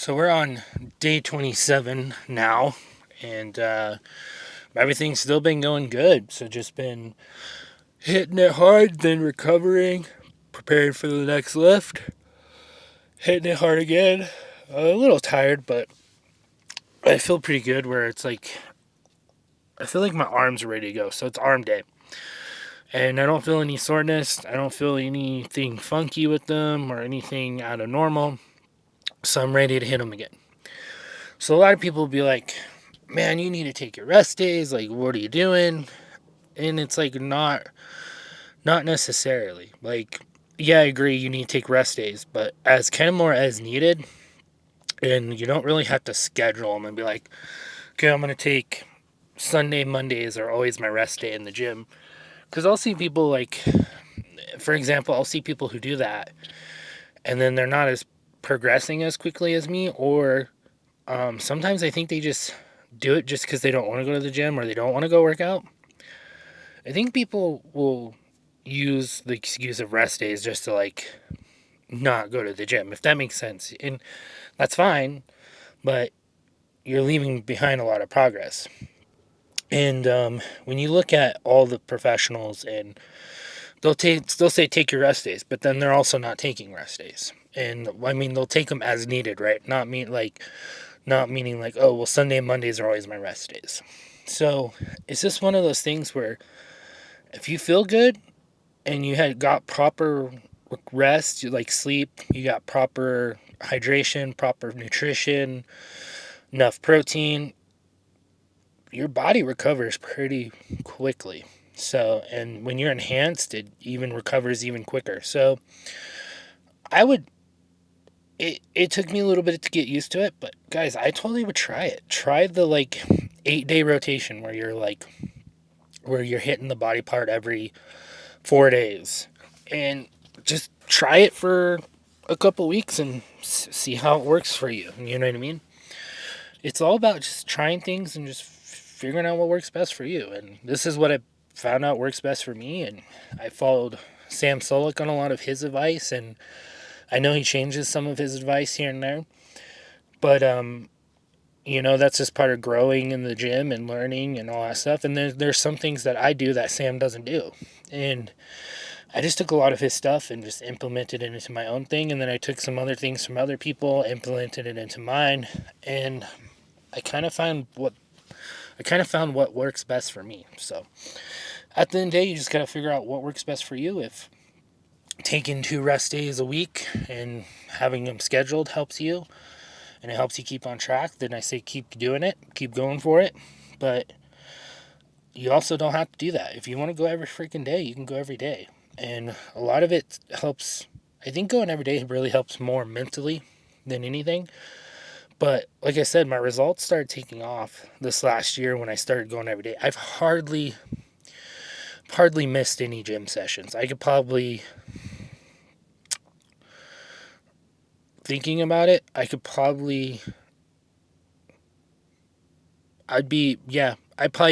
So we're on day 27 now, and everything's still been going good. So just been hitting it hard, then recovering, preparing for the next lift, hitting it hard again. A little tired, but I feel pretty good. Where it's like I feel like my arms are ready to go. So it's arm day, and I don't feel any soreness. I don't feel anything funky with them or anything out of normal. So I'm ready to hit them again. So a lot of people will be like, man, you need to take your rest days. Like, what are you doing? And it's like not necessarily. Like, yeah, I agree you need to take rest days, but as kind of more as needed, and you don't really have to schedule them and be like, okay, I'm gonna take Sunday, Mondays are always my rest day in the gym. Because I'll see people like, for example, I'll see people who do that, and then they're not as progressing as quickly as me, or sometimes I think they just do it just because they don't want to go to the gym or they don't want to go work out. I think people will use the excuse of rest days just to like not go to the gym, if that makes sense. And that's fine, but you're leaving behind a lot of progress. And when you look at all the professionals, and they'll say take your rest days, but then they're also not taking rest days. And I mean they'll take them as needed, right? Not meaning like, oh well, Sunday and Mondays are always my rest days. So it's just one of those things where if you feel good and you had got proper rest, you like sleep, you got proper hydration, proper nutrition, enough protein, your body recovers pretty quickly. So, and when you're enhanced, it even recovers even quicker. So, I would. It took me a little bit to get used to it, but guys, I totally would try it. Try the like 8 day rotation where you're hitting the body part every 4 days, and just try it for a couple weeks and see how it works for you. You know what I mean? It's all about just trying things and just figuring out what works best for you. And this is what I found out works best for me. And I followed Sam Solik on a lot of his advice, and I know he changes some of his advice here and there, but that's just part of growing in the gym and learning and all that stuff. And there's some things that I do that Sam doesn't do, and I just took a lot of his stuff and just implemented it into my own thing. And then I took some other things from other people, implemented it into mine, and I kind of found what works best for me. So at the end of the day, you just gotta figure out what works best for you. If taking 2 rest days a week and having them scheduled helps you and it helps you keep on track, then I say keep doing it, keep going for it. But you also don't have to do that. If you want to go every freaking day, you can go every day. And a lot of it helps. I think going every day really helps more mentally than anything. But like I said, my results started taking off this last year when I started going every day. I've hardly missed any gym sessions. I could probably, thinking about it, I probably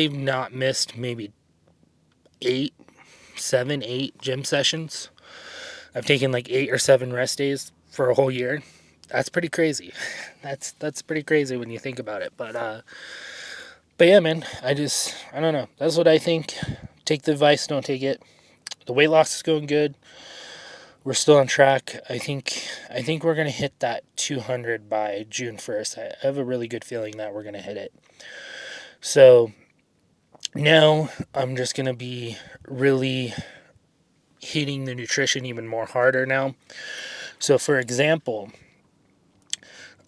not missed maybe 8 gym sessions. I've taken like 8 or 7 rest days for a whole year. That's pretty crazy. That's pretty crazy when you think about it. But yeah, man, I don't know. That's what I think. Take the advice, don't take it. The weight loss is going good. We're still on track. I think we're gonna hit that 200 by June 1st. I have a really good feeling that we're gonna hit it. So now I'm just gonna be really hitting the nutrition even more harder now. So for example,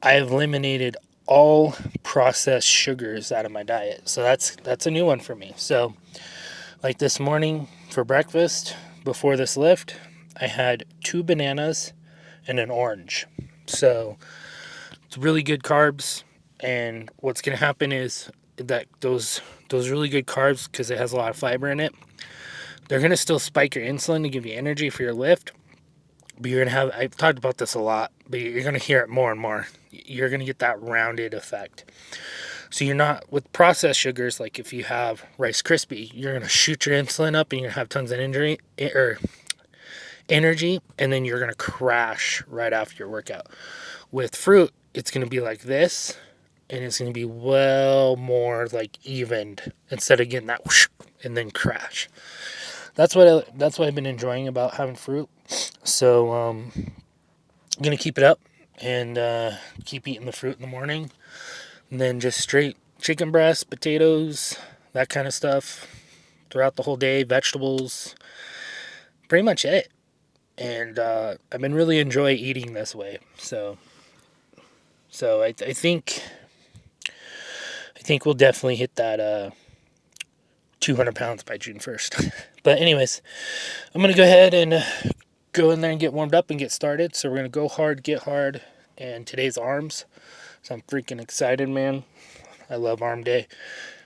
I have eliminated all processed sugars out of my diet. So that's a new one for me. So like this morning for breakfast before this lift, I had 2 bananas and an orange. So it's really good carbs. And what's going to happen is that those really good carbs, because it has a lot of fiber in it, they're going to still spike your insulin to give you energy for your lift. But you're going to have, I've talked about this a lot, but you're going to hear it more and more. You're going to get that rounded effect. So you're not, with processed sugars, like if you have Rice Krispie, you're going to shoot your insulin up and you're going to have tons of energy, and then you're going to crash right after your workout. With fruit, it's going to be like this, and it's going to be well more like evened instead of getting that whoosh and then crash. That's what I've been enjoying about having fruit. So I'm gonna keep it up and keep eating the fruit in the morning, and then just straight chicken breast, potatoes, that kind of stuff throughout the whole day. Vegetables, pretty much it. And I've been really enjoying eating this way. So I think we'll definitely hit that 200 pounds by June 1st. But anyways, I'm gonna go ahead and go in there and get warmed up and get started. So we're gonna go hard, get hard, and today's arms. So I'm freaking excited, man. I love arm day.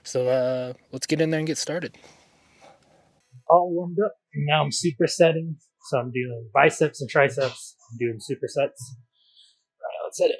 So let's get in there and get started. All warmed up. Now I'm supersetting. So I'm doing biceps and triceps. I'm doing supersets. All right, let's hit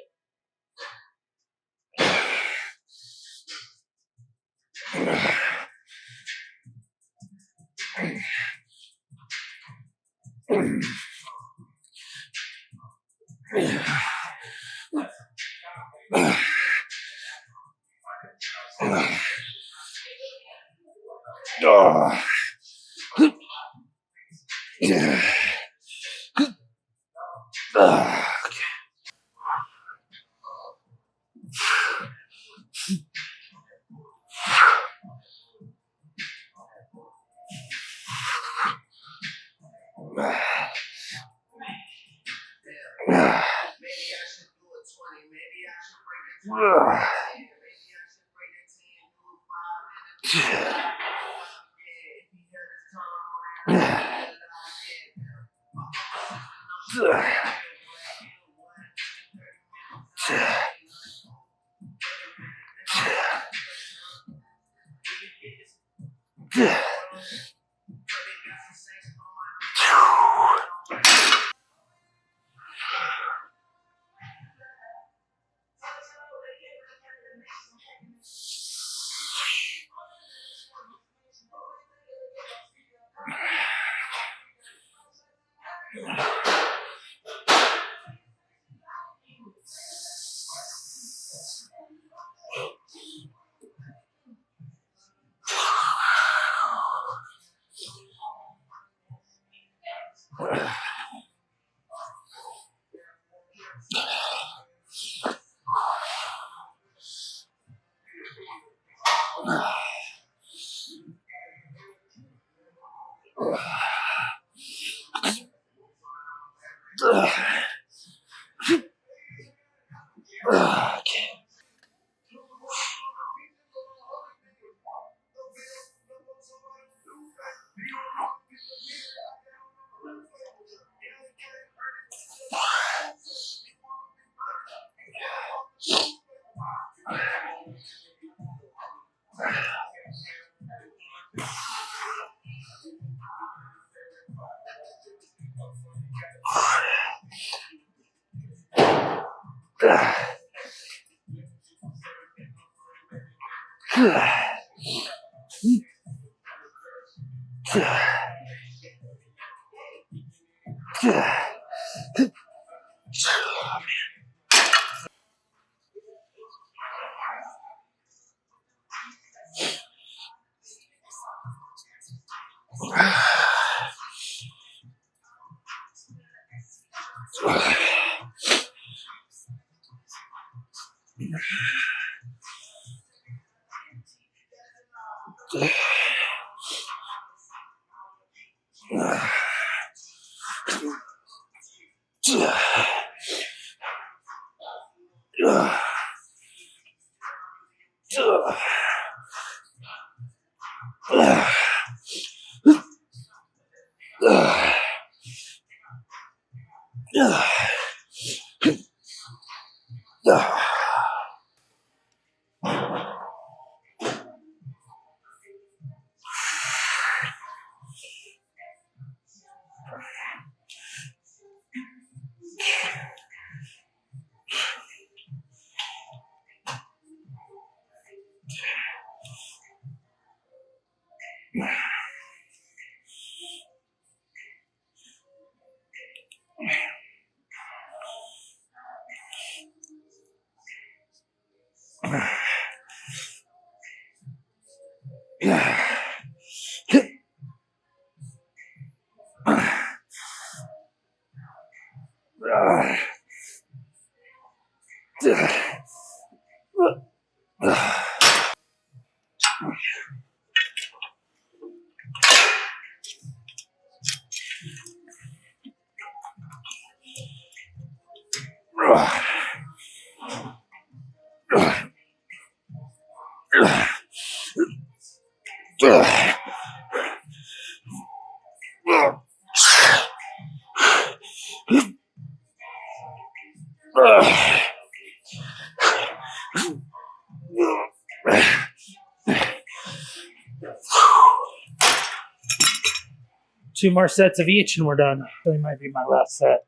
2 more sets of each and we're done. That might be my last set.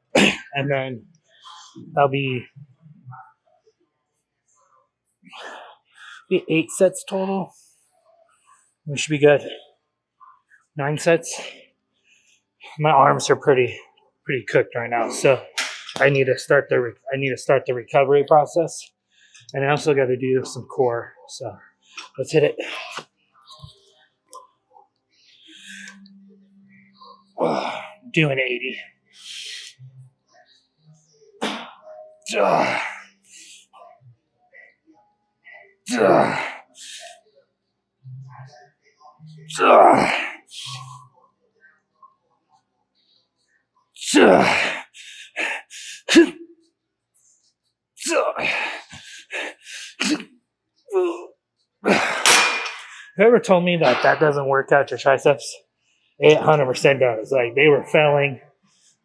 And then that'll be 8 sets total. We should be good. 9 sets. My arms are pretty cooked right now, so I need to start the recovery process, and I also got to do some core. So let's hit it. Doing 80. Whoever told me that doesn't work out your triceps, it 100% does. Like, they were failing.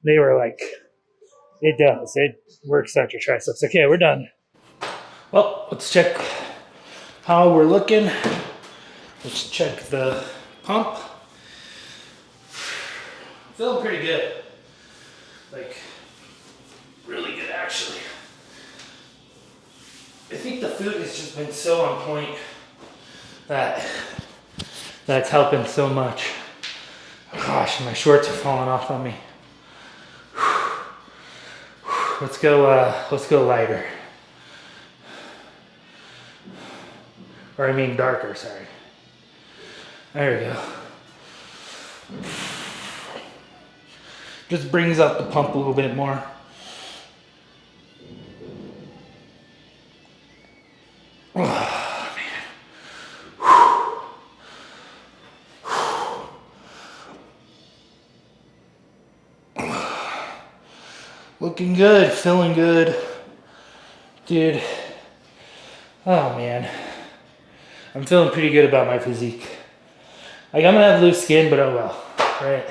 They were like, it does. It works out your triceps. Okay, we're done. Well, let's check how we're looking. Let's check the pump. Feeling pretty good. Like, really good, actually. I think the food has just been so on point that's helping so much. Gosh, my shorts are falling off on me. Let's go lighter. Or I mean darker, sorry. There we go. Just brings up the pump a little bit more. Oh, man. Looking good, feeling good. Dude. Oh man. I'm feeling pretty good about my physique. Like, I'm gonna have loose skin, but oh well, right?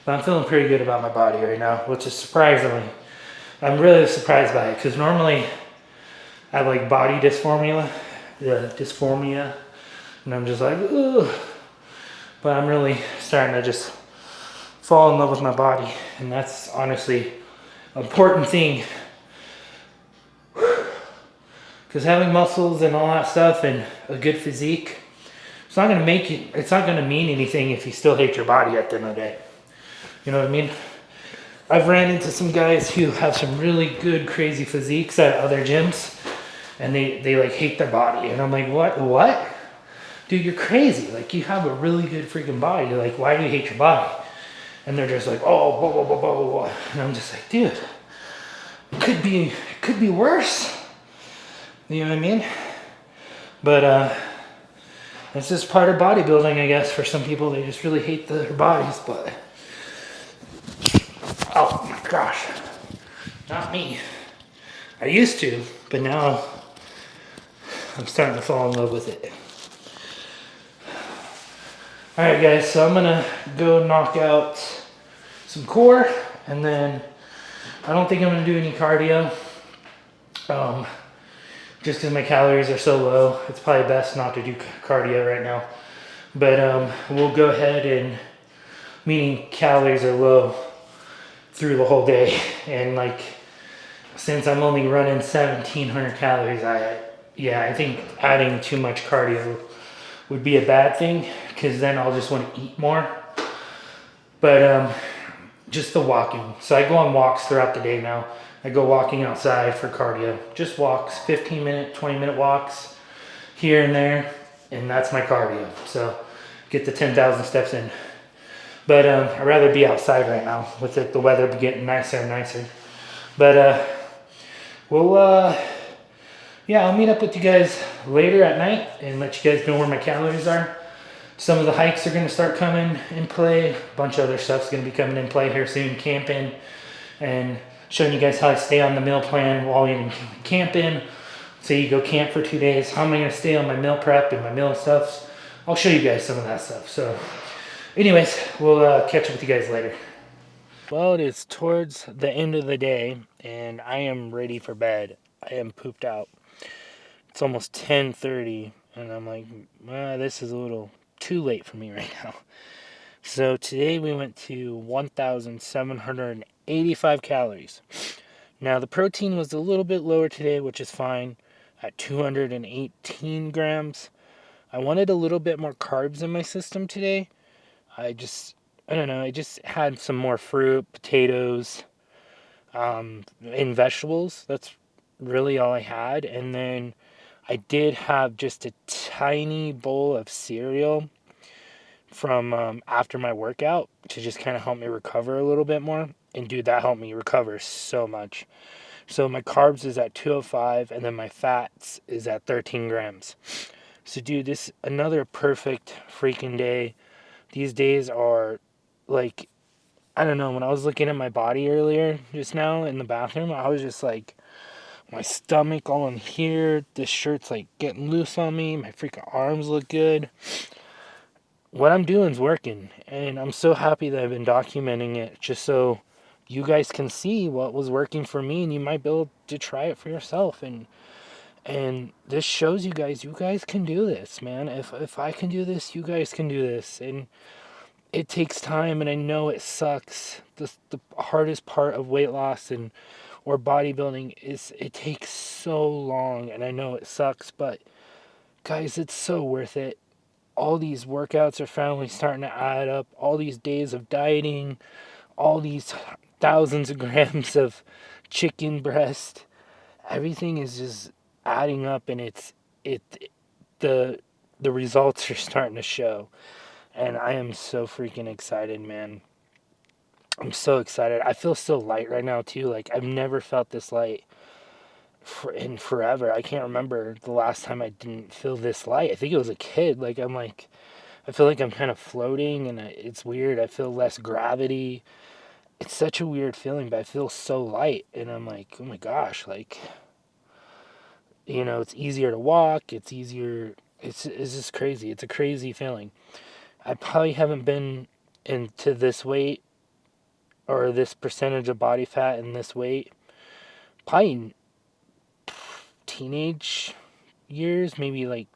But I'm feeling pretty good about my body right now, which is surprisingly, I'm really surprised by it, because normally I have like body dysphoria, and I'm just like, ugh. But I'm really starting to just fall in love with my body, and that's honestly an important thing. Because having muscles and all that stuff and a good physique, it's not gonna mean anything if you still hate your body at the end of the day. You know what I mean? I've ran into some guys who have some really good, crazy physiques at other gyms, and they like hate their body. And I'm like, what? Dude, you're crazy. Like, you have a really good freaking body. You're like, why do you hate your body? And they're just like, oh, blah, blah, blah, blah, blah, blah. And I'm just like, dude, it could be worse. You know what I mean? But it's just part of bodybuilding, I guess. For some people, they just really hate their bodies. But oh my gosh, not me. I used to, but now I'm starting to fall in love with it. All right, guys. So I'm gonna go knock out some core, and then I don't think I'm gonna do any cardio. Just because my calories are so low, it's probably best not to do cardio right now. But we'll go ahead and, meaning calories are low through the whole day. And like, since I'm only running 1,700 calories, I think adding too much cardio would be a bad thing, because then I'll just want to eat more. But just the walking. So I go on walks throughout the day now. I go walking outside for cardio. Just walks, 15-minute, 20-minute walks here and there, and that's my cardio. So get the 10,000 steps in. But I'd rather be outside right now with the weather getting nicer and nicer. But we'll, yeah, I'll meet up with you guys later at night and let you guys know where my calories are. Some of the hikes are going to start coming in play. A bunch of other stuff's going to be coming in play here soon. Camping and showing you guys how I stay on the meal plan while you're camping. Say you go camp for 2 days. How am I going to stay on my meal prep and my meal stuff? I'll show you guys some of that stuff. So anyways, we'll catch up with you guys later. Well, it is towards the end of the day, and I am ready for bed. I am pooped out. It's almost 10:30, and I'm like, this is a little too late for me right now. So today we went to 1,785 calories. Now the protein was a little bit lower today, which is fine, at 218 grams. I wanted a little bit more carbs in my system today. I don't know, I just had some more fruit, potatoes, and vegetables. That's really all I had. And then I did have just a tiny bowl of cereal from after my workout to just kind of help me recover a little bit more. And dude, that helped me recover so much. So my carbs is at 205, and then my fats is at 13 grams. So dude, this another perfect freaking day. These days are like, I don't know, when I was looking at my body earlier just now in the bathroom, I was just like, my stomach all in here, this shirt's like getting loose on me, my freaking arms look good. What I'm doing is working, and I'm so happy that I've been documenting it just so you guys can see what was working for me, and you might be able to try it for yourself. And this shows you guys can do this, man. If I can do this, you guys can do this. And it takes time, and I know it sucks. The hardest part of weight loss and or bodybuilding is it takes so long, and I know it sucks, but guys, it's so worth it. All these workouts are finally starting to add up. All these days of dieting, all these thousands of grams of chicken breast, everything is just adding up, and it the the results are starting to show. And I am so freaking excited, man. I'm so excited. I feel so light right now too. Like I've never felt this light in forever. I can't remember the last time I didn't feel this light. I think it was a kid. I feel like I'm kind of floating, and it's weird. I feel less gravity. It's such a weird feeling, but I feel so light, and I'm like, oh my gosh, like, it's easier to walk. It's easier. It's just crazy. It's a crazy feeling. I probably haven't been into this weight or this percentage of body fat in this weight probably teenage years, maybe like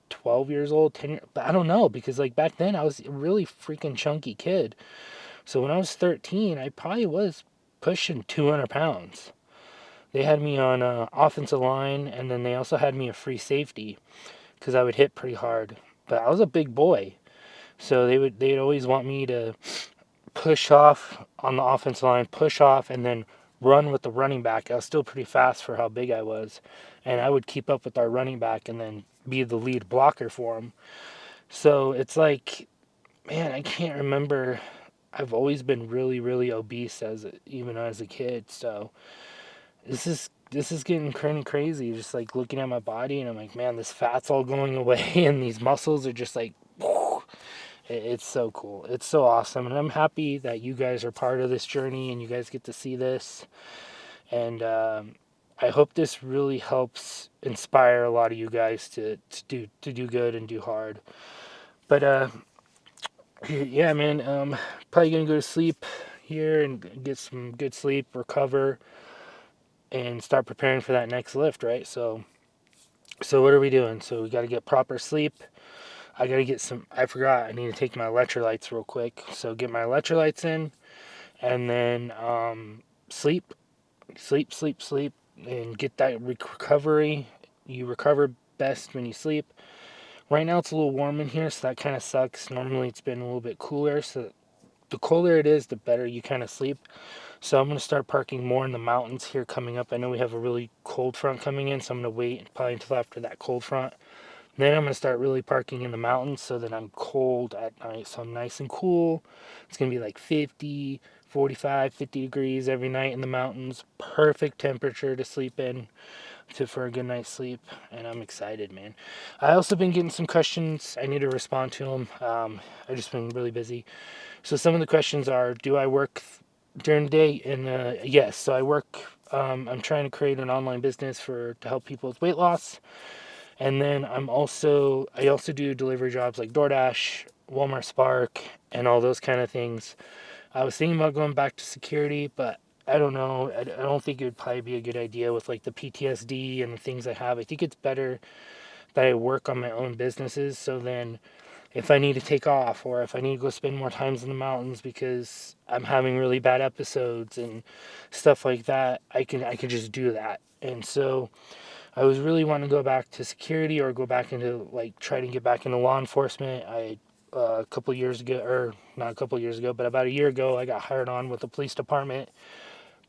12 years old, 10 years, but I don't know, because like back then I was a really freaking chunky kid. So when I was 13, I probably was pushing 200 pounds. They had me on offensive line, and then they also had me a free safety because I would hit pretty hard. But I was a big boy, so they'd always want me to push off on the offensive line, push off, and then run with the running back. I was still pretty fast for how big I was, and I would keep up with our running back and then be the lead blocker for him. So it's like, man, I can't remember. I've always been really, really obese even as a kid. So this is getting kind of crazy. Just like looking at my body, and I'm like, man, this fat's all going away, and these muscles are just like, it's so cool. It's so awesome, and I'm happy that you guys are part of this journey, and you guys get to see this. And I hope this really helps inspire a lot of you guys to do good and do hard. But yeah, man, probably gonna go to sleep here and get some good sleep, recover, and start preparing for that next lift, right? So what are we doing? So we got to get proper sleep. I got to get some. I forgot. I need to take my electrolytes real quick. So get my electrolytes in, and then sleep, sleep, and get that recovery. You recover best when you sleep. Right now it's a little warm in here, so that kind of sucks. Normally it's been a little bit cooler, so the colder it is, the better you kind of sleep. So I'm going to start parking more in the mountains here coming up. I know we have a really cold front coming in, so I'm going to wait probably until after that cold front. Then I'm going to start really parking in the mountains so that I'm cold at night. So I'm nice and cool. It's going to be like 50, 45, 50 degrees every night in the mountains. Perfect temperature to sleep in for a good night's sleep. And I'm excited, man. I also been getting some questions. I need to respond to them. I've just been really busy. So some of the questions are, do I work during the day? And yes, so I work. I'm trying to create an online business to help people with weight loss. And then I also do delivery jobs like DoorDash, Walmart Spark, and all those kind of things. I was thinking about going back to security, but I don't know. I don't think it would probably be a good idea with like the PTSD and the things I have. I think it's better that I work on my own businesses. So then if I need to take off or if I need to go spend more times in the mountains because I'm having really bad episodes and stuff like that, I can just do that. And so I was really wanting to go back to security or go back into like try to get back into law enforcement. A couple years ago, or not a couple years ago, but about a year ago, I got hired on with the police department.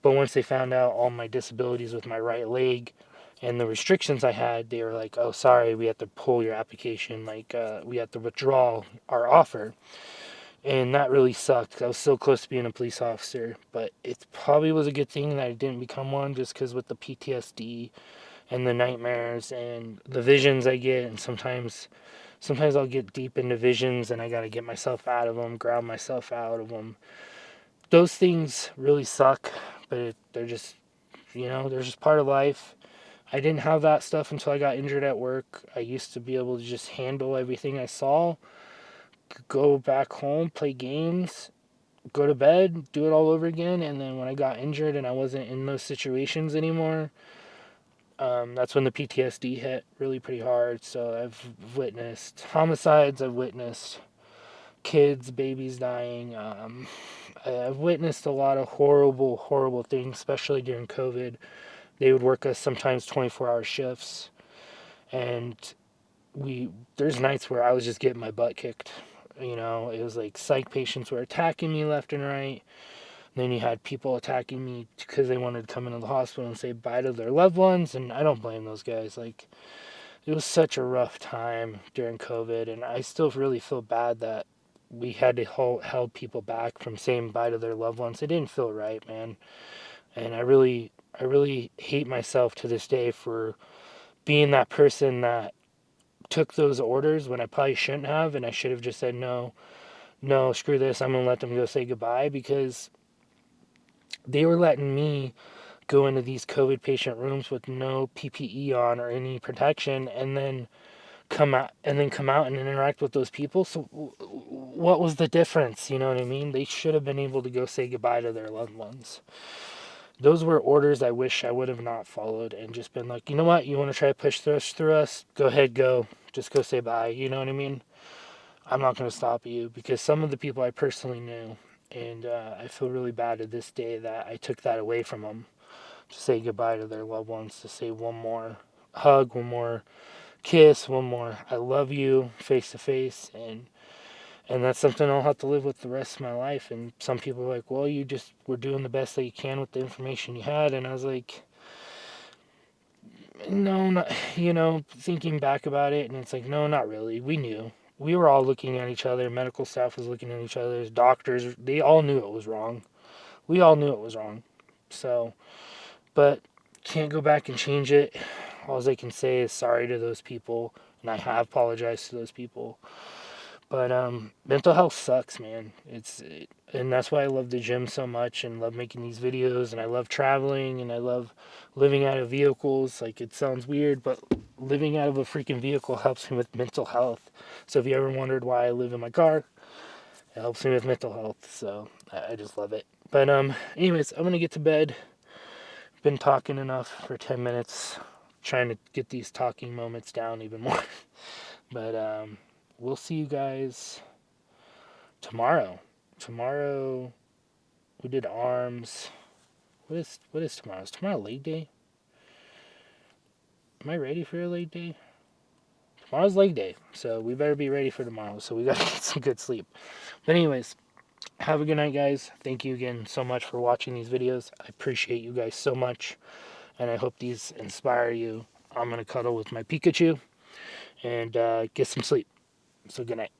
But once they found out all my disabilities with my right leg and the restrictions I had, they were like, "Oh, sorry, we have to pull your application. Like, we have to withdraw our offer." And that really sucked. I was so close to being a police officer, but it probably was a good thing that I didn't become one, just because with the PTSD and the nightmares and the visions I get, and sometimes I'll get deep into visions and I got to get myself out of them, ground myself out of them. Those things really suck, but they're just, they're just part of life. I didn't have that stuff until I got injured at work. I used to be able to just handle everything I saw, go back home, play games, go to bed, do it all over again. And then when I got injured and I wasn't in those situations anymore, that's when the PTSD hit really pretty hard. So I've witnessed homicides, I've witnessed kids, babies dying. I've witnessed a lot of horrible, horrible things, especially during COVID. They would work us sometimes 24-hour shifts, and there's nights where I was just getting my butt kicked. It was like psych patients were attacking me left and right. Then you had people attacking me because they wanted to come into the hospital and say bye to their loved ones, and I don't blame those guys. Like, it was such a rough time during COVID, and I still really feel bad that we had to held people back from saying bye to their loved ones. It didn't feel right, man. And I really hate myself to this day for being that person that took those orders when I probably shouldn't have, and I should have just said no, no, screw this. I'm gonna let them go say goodbye, because they were letting me go into these COVID patient rooms with no PPE on or any protection, and then come out and interact with those people. So what was the difference? You know what I mean? They should have been able to go say goodbye to their loved ones. Those were orders I wish I would have not followed and just been like, you know what? You want to try to push through us? Go ahead, go. Just go say bye. You know what I mean? I'm not going to stop you, because some of the people I personally knew, and I feel really bad to this day that I took that away from them, to say goodbye to their loved ones, to say one more hug, one more kiss, one more I love you face to face. And that's something I'll have to live with the rest of my life. And some people are like, well, you just were doing the best that you can with the information you had. And I was like, no, not, thinking back about it, and it's like, no, not really. We knew. We were all looking at each other. Medical staff was looking at each other. Doctors, they all knew it was wrong. We all knew it was wrong. So, but can't go back and change it. All I can say is sorry to those people, and I have apologized to those people. But mental health sucks, man. And that's why I love the gym so much, and love making these videos, and I love traveling, and I love living out of vehicles. Like, it sounds weird, but living out of a freaking vehicle helps me with mental health. So if you ever wondered why I live in my car, it helps me with mental health. So I just love it. But anyways, I'm gonna get to bed. Been talking enough for 10 minutes, trying to get these talking moments down even more. But we'll see you guys tomorrow. Tomorrow we did arms. What is tomorrow? Is tomorrow leg day? Am I ready for a leg day? Tomorrow's leg day, so we better be ready for tomorrow. So we gotta get some good sleep. But anyways, Have a good night, guys. Thank you again so much for watching these videos. I appreciate you guys so much, and I hope these inspire you. I'm going to cuddle with my Pikachu and get some sleep. So good night.